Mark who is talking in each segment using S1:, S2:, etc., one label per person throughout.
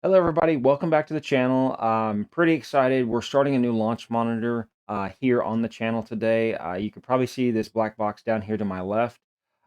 S1: Hello, everybody. Welcome back to the channel. I'm pretty excited. We're starting a new launch monitor here on the channel today. You can probably see this black box down here to my left.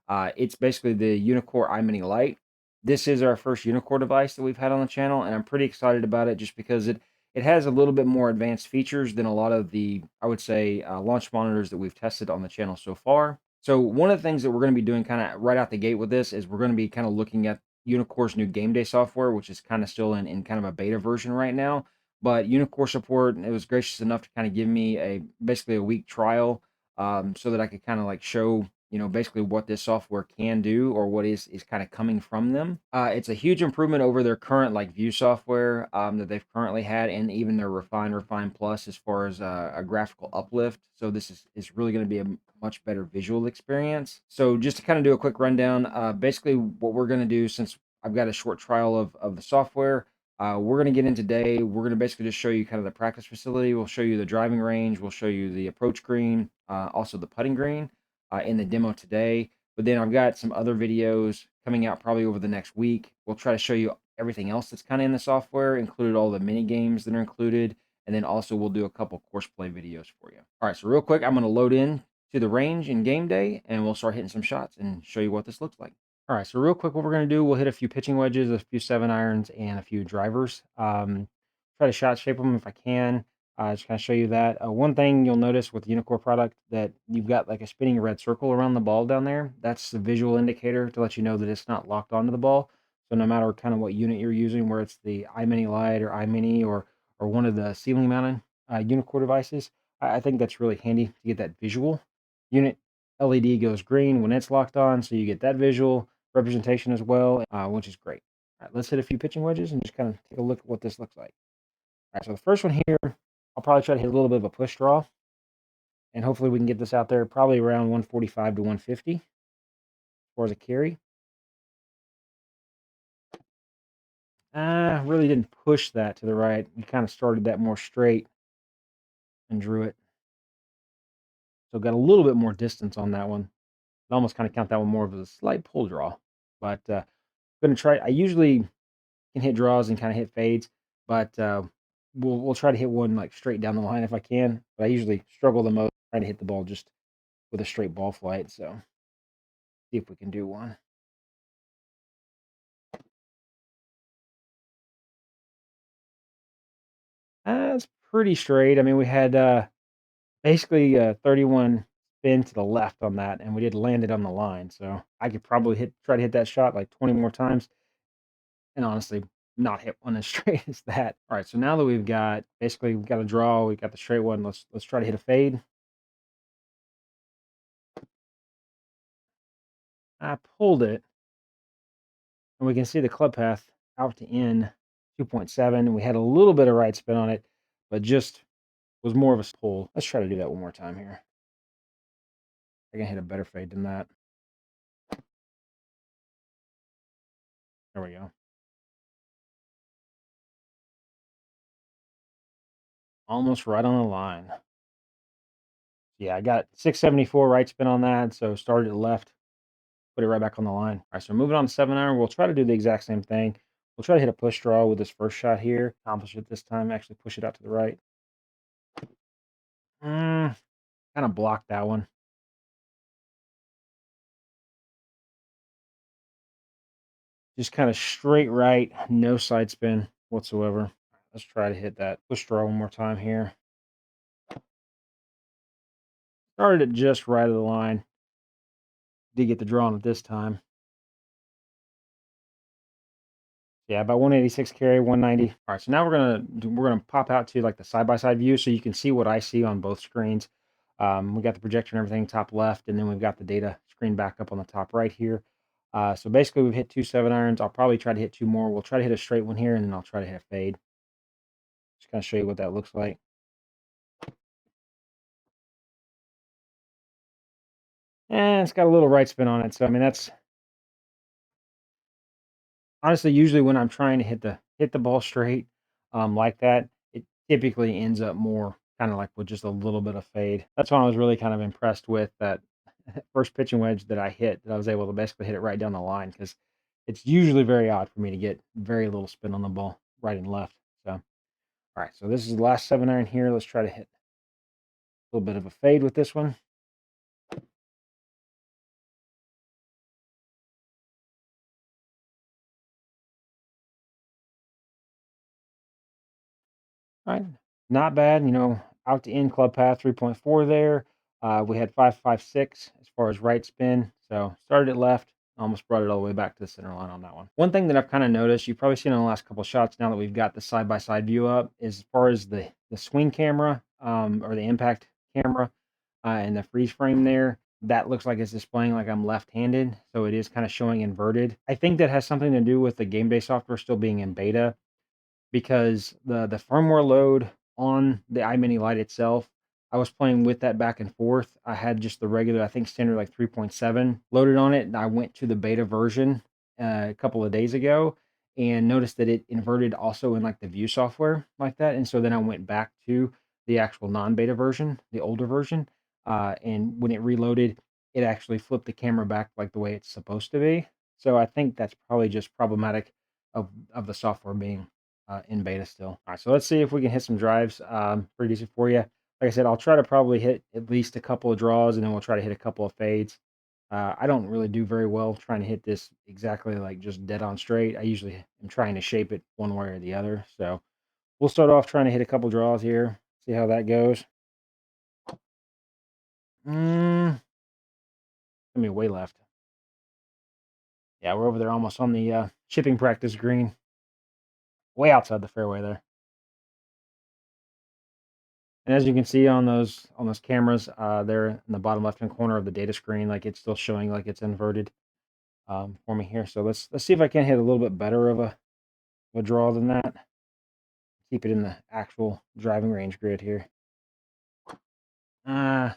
S1: It's basically the Uneekor Eye Mini Lite. This is our first Uneekor device that we've had on the channel, and I'm pretty excited about it just because it has a little bit more advanced features than a lot of the, I would say, launch monitors that we've tested on the channel so far. So one of the things that we're going to be doing kind of right out the gate with this is we're going to be kind of looking at Unicore's new Gameday software, which is kind of still in kind of a beta version right now. But Unicore support, it was gracious enough to kind of give me basically a week trial, so that I could kind of like show, basically what this software can do or what is kind of coming from them. It's a huge improvement over their current like view software that they've currently had, and even their Refine Plus as far as a graphical uplift. So this is really going to be a much better visual experience. So just to kind of do a quick rundown, basically what we're going to do, since I've got a short trial of the software, we're going to get in today. We're going to basically just show you kind of the practice facility. We'll show you the driving range. We'll show you the approach green, also the putting green in the demo today. But then I've got some other videos coming out probably over the next week. We'll try to show you everything else that's kind of in the software, included all the mini games that are included. And then also we'll do a couple course play videos for you. All right, so real quick, I'm going to load in to the range in Gameday, and we'll start hitting some shots and show you what this looks like. All right, so real quick, what we're going to do, we'll hit a few pitching wedges, a few 7-irons, and a few drivers. Try to shot shape them if I can. Just kind of show you that. One thing you'll notice with the Uneekor product, that you've got like a spinning red circle around the ball down there. That's the visual indicator to let you know that it's not locked onto the ball. So no matter kind of what unit you're using, where it's the iMini Lite or iMini or one of the ceiling mounted Uneekor devices, I think that's really handy to get that visual. Unit LED goes green when it's locked on, so you get that visual representation as well, which is great. All right, let's hit a few pitching wedges and just kind of take a look at what this looks like. All right, so the first one here, I'll probably try to hit a little bit of a push draw, and hopefully we can get this out there probably around 145 to 150 as far as a carry. Really didn't push that to the right. We kind of started that more straight and drew it. So got a little bit more distance on that one. I almost kind of count that one more of a slight pull draw. But gonna try. I usually can hit draws and kind of hit fades, but we'll try to hit one like straight down the line if I can. But I usually struggle the most trying to hit the ball just with a straight ball flight. So see if we can do one. It's pretty straight. I mean, we had basically 31 spin to the left on that, and we did land it on the line. So I could probably try to hit that shot like 20 more times, and honestly, not hit one as straight as that. All right, so now that we've got basically we've got a draw, we got the straight one. Let's try to hit a fade. I pulled it, and we can see the club path out to in 2.7. And we had a little bit of right spin on it, but just was more of a pull. Let's try to do that one more time here. I can hit a better fade than that. There we go. Almost right on the line. Yeah, I got 674 right spin on that. So started at left, put it right back on the line. All right, so moving on to 7-iron, we'll try to do the exact same thing. We'll try to hit a push draw with this first shot here. Accomplish it this time, actually push it out to the right. Kind of blocked that one. Just kind of straight right, no side spin whatsoever. Let's try to hit that push draw one more time here. Started it just right of the line. Did get the draw on it this time. Yeah, about 186 carry, 190. All right, so now we're gonna pop out to like the side by side view, so you can see what I see on both screens. We got the projector and everything top left, and then we've got the data screen back up on the top right here. So basically, we've hit two 7-irons. I'll probably try to hit two more. We'll try to hit a straight one here, and then I'll try to hit a fade. Just kind of show you what that looks like. And it's got a little right spin on it. So I mean, that's honestly usually when I'm trying to hit the ball straight, like that, it typically ends up more kind of like with just a little bit of fade. That's why I was really kind of impressed with that first pitching wedge that I hit. That I was able to basically hit it right down the line, because it's usually very odd for me to get very little spin on the ball. right and left. So, all right. So this is the last 7 iron here. Let's try to hit a little bit of a fade with this one. All right. Not bad. Out to in club path 3.4 there. We had 556 as far as right spin. So started it left, almost brought it all the way back to the center line on that one. One thing that I've kind of noticed, you've probably seen in the last couple shots now that we've got the side by side view up, is as far as the swing camera or the impact camera and the freeze frame there. That looks like it's displaying like I'm left-handed, so it is kind of showing inverted. I think that has something to do with the Gameday software still being in beta because the firmware load on the iMini Lite itself, I was playing with that back and forth. I had just the regular, I think standard like 3.7 loaded on it, and I went to the beta version a couple of days ago and noticed that it inverted also in like the view software like that. And so then I went back to the actual non-beta version, the older version, and when it reloaded, it actually flipped the camera back like the way it's supposed to be. So I think that's probably just problematic of the software being in beta still. All right, so let's see if we can hit some drives. Pretty decent for you. Like I said, I'll try to probably hit at least a couple of draws, and then we'll try to hit a couple of fades. I don't really do very well trying to hit this exactly like just dead on straight. I usually am trying to shape it one way or the other. So we'll start off trying to hit a couple draws here. See how that goes. I mean, way left. Yeah, we're over there almost on the chipping practice green, way outside the fairway there. And as you can see on those cameras, there in the bottom left-hand corner of the data screen, like it's still showing like it's inverted for me here. So let's see if I can hit a little bit better of a draw than that. Keep it in the actual driving range grid here. Uh,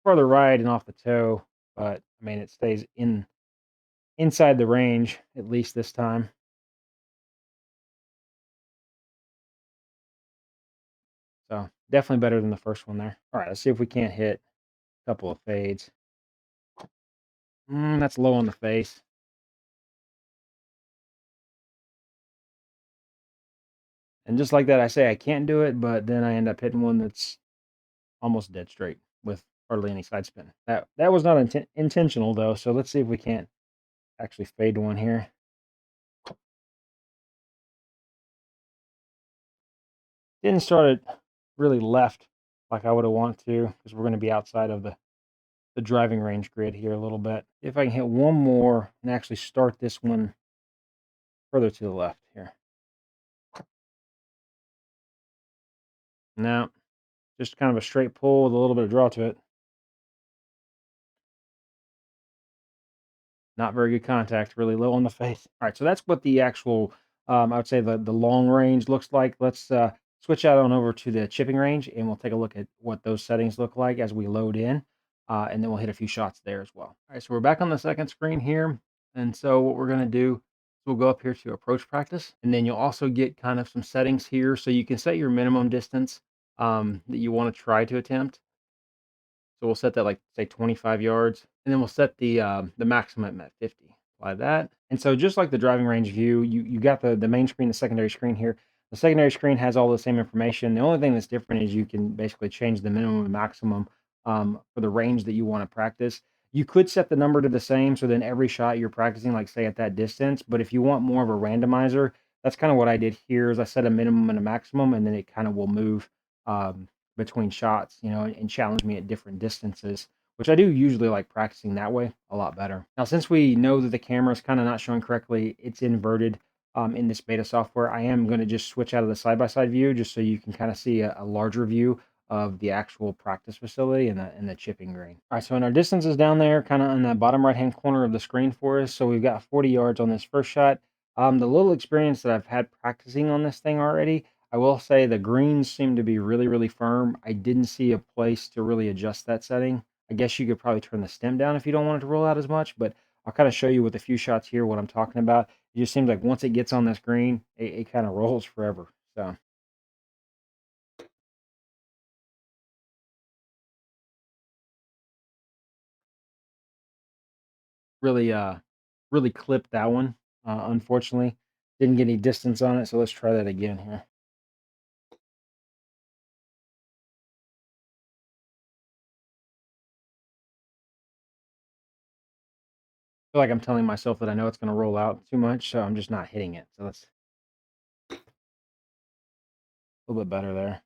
S1: Farther right and off the toe, but I mean it stays inside the range at least this time. So definitely better than the first one there. All right, let's see if we can't hit a couple of fades. That's low on the face. And just like that, I say I can't do it, but then I end up hitting one that's almost dead straight with hardly any side spin. That was not intentional though, so let's see if we can't actually fade one here. Didn't start it really left like I would have wanted to because we're going to be outside of the driving range grid here a little bit. If I can hit one more and actually start this one further to the left here. No, just kind of a straight pull with a little bit of draw to it. Not very good contact, really low on the face. All right, so that's what the actual, I would say the long range looks like. Let's switch out on over to the chipping range, and we'll take a look at what those settings look like as we load in, and then we'll hit a few shots there as well. All right, so we're back on the second screen here, and so what we're gonna do is we'll go up here to approach practice, and then you'll also get kind of some settings here, so you can set your minimum distance that you want to try to attempt. So we'll set that like say 25 yards, and then we'll set the maximum at 50. Apply that. And so just like the driving range view, you got the main screen, the secondary screen here. The secondary screen has all the same information. The only thing that's different is you can basically change the minimum and maximum for the range that you want to practice. You could set the number to the same, so then every shot you're practicing, like say at that distance. But if you want more of a randomizer, that's kind of what I did here. Is I set a minimum and a maximum, and then it kind of will move um, between shots, and challenge me at different distances, which I do usually like practicing that way a lot better. Now, since we know that the camera is kind of not showing correctly, it's inverted in this beta software. I am going to just switch out of the side-by-side view just so you can kind of see a larger view of the actual practice facility and the chipping green. All right, so in our distances down there, kind of in the bottom right-hand corner of the screen for us. So we've got 40 yards on this first shot. The little experience that I've had practicing on this thing already, I will say the greens seem to be really, really firm. I didn't see a place to really adjust that setting. I guess you could probably turn the stem down if you don't want it to roll out as much, but I'll kind of show you with a few shots here what I'm talking about. It just seems like once it gets on this green, it kind of rolls forever. So really, really clipped that one, unfortunately. Didn't get any distance on it, so let's try that again here. Feel like I'm telling myself that I know it's gonna roll out too much, so I'm just not hitting it. So that's a little bit better there.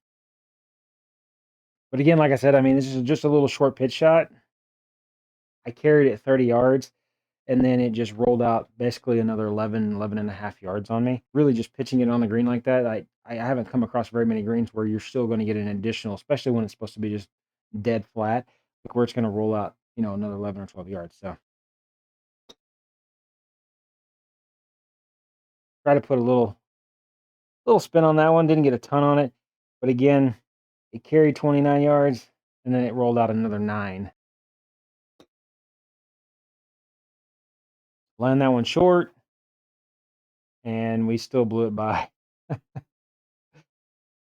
S1: But again, like I said, I mean, this is just a little short pitch shot. I carried it 30 yards, and then it just rolled out basically another 11 and a half yards on me. Really just pitching it on the green like that. I haven't come across very many greens where you're still going to get an additional, especially when it's supposed to be just dead flat, like where it's going to roll out, another 11 or 12 yards. So try to put a little spin on that one. Didn't get a ton on it, but again, it carried 29 yards, and then it rolled out another 9. Land that one short, and we still blew it by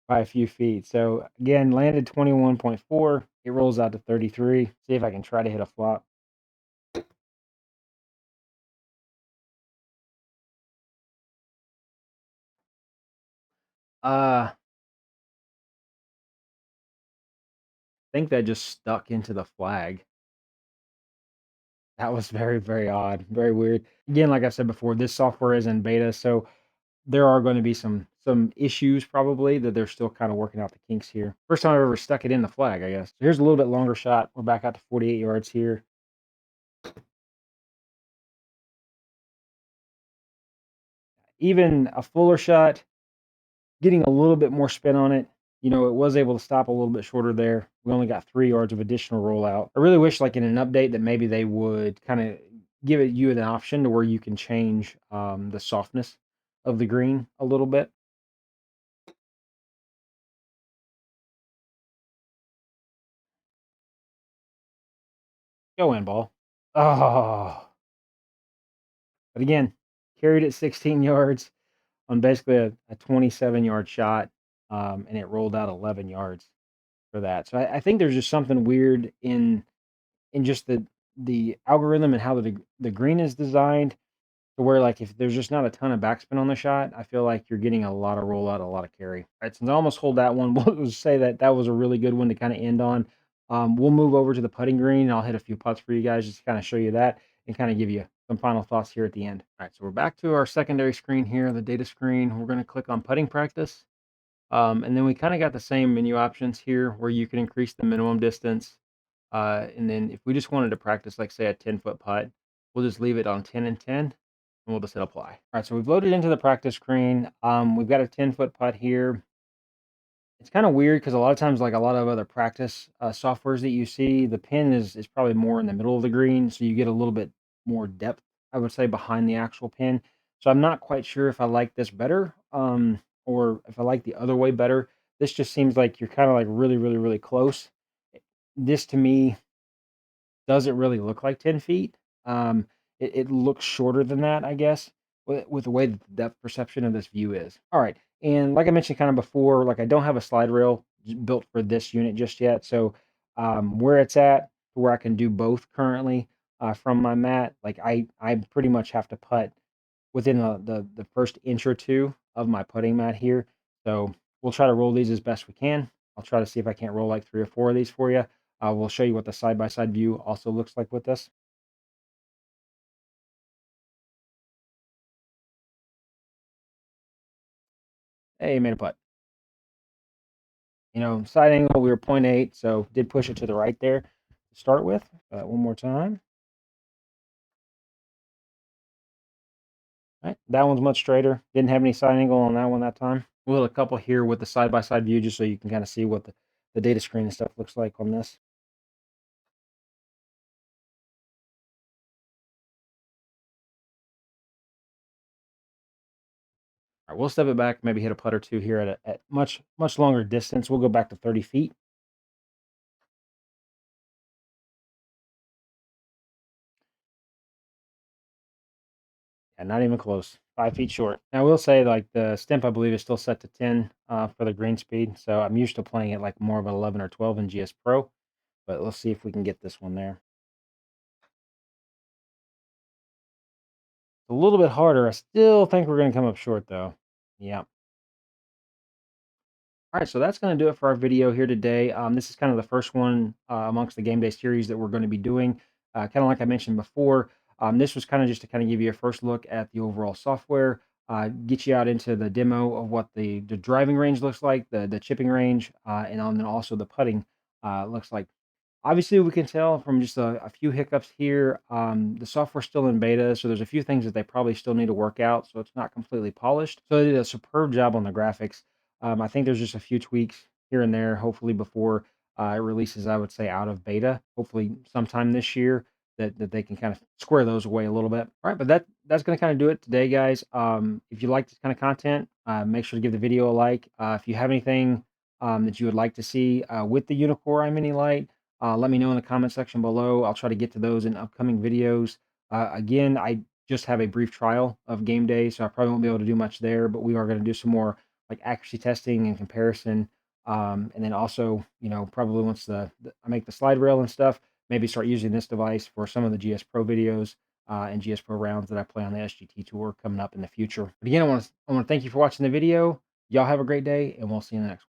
S1: a few feet. So again, landed 21.4. It rolls out to 33. See if I can try to hit a flop. I think that just stuck into the flag. That was very, very odd, very weird. Again, like I said before, this software is in beta, so there are going to be some issues probably that they're still kind of working out the kinks here. First time I've ever stuck it in the flag, I guess. So here's a little bit longer shot. We're back out to 48 yards here. Even a fuller shot, getting a little bit more spin on it. It was able to stop a little bit shorter there. We only got 3 yards of additional rollout. I really wish, like in an update, that maybe they would kind of give it you an option to where you can change the softness of the green a little bit. Go in, ball. Oh, but again, carried it 16 yards on basically a 27-yard shot, and it rolled out 11 yards for that. So I think there's just something weird in just the algorithm and how the green is designed to where, like, if there's just not a ton of backspin on the shot, I feel like you're getting a lot of rollout, a lot of carry. Right, since I almost hold that one, we'll say that that was a really good one to kind of end on. We'll move over to the putting green, and I'll hit a few putts for you guys just to kind of show you that and kind of give you some final thoughts here at the end. All right, so we're back to our secondary screen here, the data screen. We're going to click on putting practice. And then we kind of got the same menu options here where you can increase the minimum distance. And then if we just wanted to practice, like say a 10-foot putt, we'll just leave it on 10 and 10, and we'll just hit apply. All right, so we've loaded into the practice screen. We've got a 10-foot putt here. It's kind of weird because a lot of times, like a lot of other practice softwares that you see, the pin is probably more in the middle of the green, so you get a little bit more depth, I would say, behind the actual pin. So I'm not quite sure if I like this better, or if I like the other way better. This just seems like you're kind of like really, really, really close. This to me doesn't really look like 10 feet. It looks shorter than that, I guess, with the way that the depth perception of this view is. All right. And like I mentioned kind of before, like I don't have a slide rail built for this unit just yet. So where it's at, where I can do both currently from my mat, like I pretty much have to putt within the first inch or two of my putting mat here. So we'll try to roll these as best we can. I'll try to see if I can't roll like 3 or 4 of these for you. We'll show you what the side-by-side view also looks like with this. Hey, made a putt. Side angle, we were point 0.8, so did push it to the right there to start with. One more time. All right, that one's much straighter. Didn't have any side angle on that one that time. We'll hit a couple here with the side-by-side view just so you can kind of see what the data screen and stuff looks like on this. All right, we'll step it back, maybe hit a putt or two here at much, much longer distance. We'll go back to 30 feet. Yeah, not even close. 5 feet short. Now, I will say, like, the stimp, I believe, is still set to 10 for the green speed. So I'm used to playing it like more of an 11 or 12 in GS Pro. But let's see if we can get this one there. a little bit harder. I still think we're gonna come up short though. Yeah. All right, so that's going to do it for our video here today. This is kind of the first one amongst the game day series that we're going to be doing. Kind of like I mentioned before, this was kind of just to kind of give you a first look at the overall software, get you out into the demo of what the driving range looks like, the chipping range, and then also the putting looks like. Obviously, we can tell from just a few hiccups here. The software's still in beta, so there's a few things that they probably still need to work out, so it's not completely polished. So they did a superb job on the graphics. I think there's just a few tweaks here and there, hopefully before it releases, I would say, out of beta. Hopefully sometime this year that they can kind of square those away a little bit. All right, but that's going to kind of do it today, guys. If you like this kind of content, make sure to give the video a like. If you have anything that you would like to see with the Uneekor Eye Mini Lite, let me know in the comment section below. I'll try to get to those in upcoming videos. Again, I just have a brief trial of Gameday, so I probably won't be able to do much there, but we are going to do some more like accuracy testing and comparison. And then also, probably once I make the slide rail and stuff, maybe start using this device for some of the GS Pro videos and GS Pro rounds that I play on the SGT tour coming up in the future. But again, I want to thank you for watching the video. Y'all have a great day, and we'll see you in the next one.